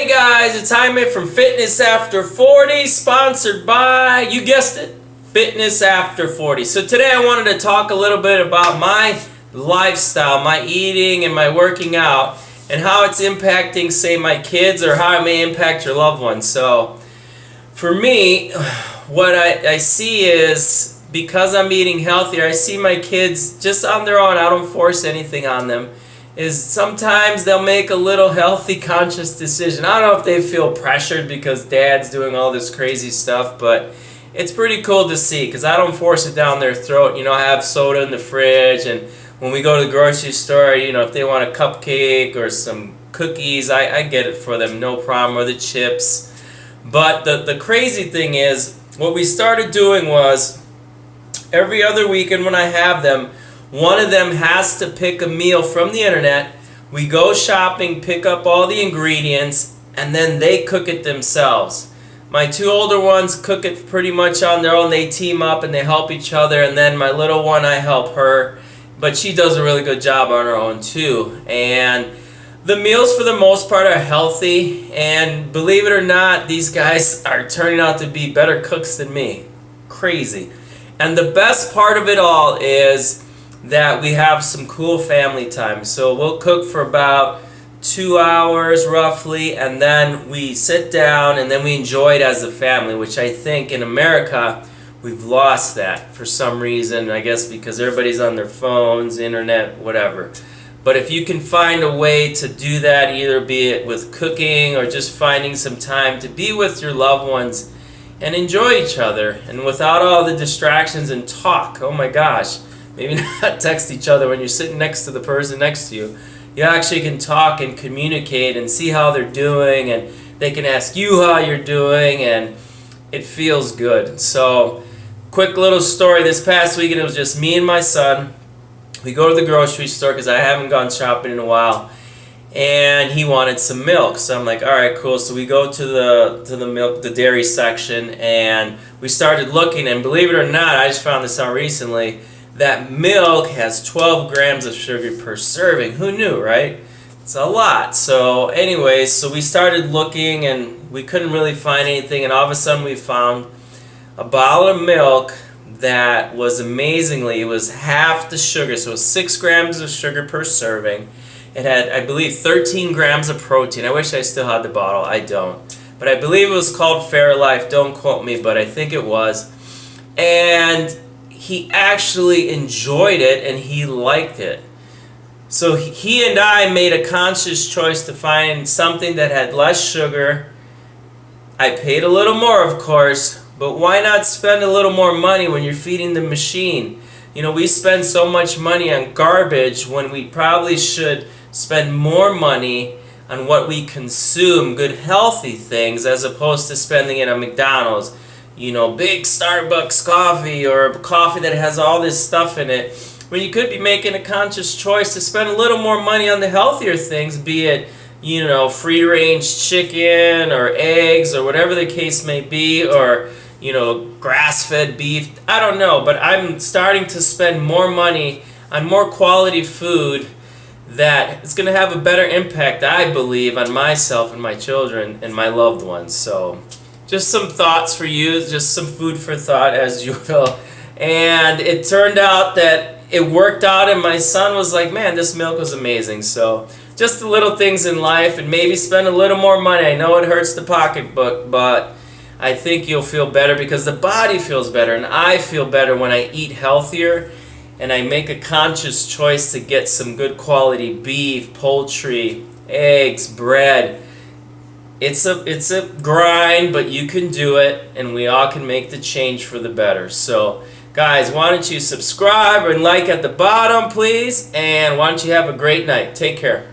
Hey guys, it's Jaime from Fitness After 40, sponsored by, you guessed it, Fitness After 40. So today I wanted to talk a little bit about my lifestyle, my eating and my working out, and how it's impacting, say, my kids, or how it may impact your loved ones. So for me, what I see is, because I'm eating healthier, I see my kids just on their own. I don't force anything on them. Is sometimes they'll make a little healthy, conscious decision. I don't know if they feel pressured because dad's doing all this crazy stuff, but it's pretty cool to see because I don't force it down their throat. You know, I have soda in the fridge, and when we go to the grocery store, you know, if they want a cupcake or some cookies, I get it for them, no problem, or the chips. But the crazy thing is, what we started doing was, every other weekend when I have them, one of them has to pick a meal from the internet. We go shopping, pick up all the ingredients, and then they cook it themselves. My two older ones cook it pretty much on their own. They team up and they help each other, and then my little one, I help her, but she does a really good job on her own too. And the meals for the most part are healthy, and believe it or not, these guys are turning out to be better cooks than me. Crazy. And the best part of it all is that we have some cool family time. So we'll cook for about 2 hours roughly, and then we sit down and then we enjoy it as a family, which I think in America we've lost that for some reason. I guess because everybody's on their phones, internet, whatever. But if you can find a way to do that, either be it with cooking or just finding some time to be with your loved ones and enjoy each other, and without all the distractions and talk, oh my gosh, maybe not text each other when you're sitting next to the person next to you. You actually can talk and communicate and see how they're doing, and they can ask you how you're doing, and it feels good. So, quick little story. This past weekend, it was just me and my son. We go to the grocery store because I haven't gone shopping in a while, and he wanted some milk. So I'm like, all right, cool. So we go to the dairy section, and we started looking, and believe it or not, I just found this out recently, that milk has 12 grams of sugar per serving. Who knew, right? It's a lot. So anyways, so we started looking, and we couldn't really find anything, and all of a sudden we found a bottle of milk that was amazingly, it was half the sugar, so it was 6 grams of sugar per serving. It had, I believe, 13 grams of protein. I wish I still had the bottle. I don't. But I believe it was called Fairlife. Don't quote me, but I think it was. And he actually enjoyed it, and he liked it. So he and I made a conscious choice to find something that had less sugar. I paid a little more, of course, but why not spend a little more money when you're feeding the machine? You know, we spend so much money on garbage when we probably should spend more money on what we consume, good healthy things, as opposed to spending it on McDonald's. You know, big Starbucks coffee, or coffee that has all this stuff in it, when you could be making a conscious choice to spend a little more money on the healthier things, be it, you know, free-range chicken or eggs or whatever the case may be, or, you know, grass-fed beef. I don't know, but I'm starting to spend more money on more quality food that is going to have a better impact, I believe, on myself and my children and my loved ones. So just some thoughts for you, just some food for thought, as you will. And it turned out that it worked out, and my son was like, man, this milk was amazing. So just the little things in life, and maybe spend a little more money. I know it hurts the pocketbook, but I think you'll feel better because the body feels better, and I feel better when I eat healthier, and I make a conscious choice to get some good quality beef, poultry, eggs, bread. It's a grind, but you can do it, and we all can make the change for the better. So, guys, why don't you subscribe and like at the bottom, please, and why don't you have a great night. Take care.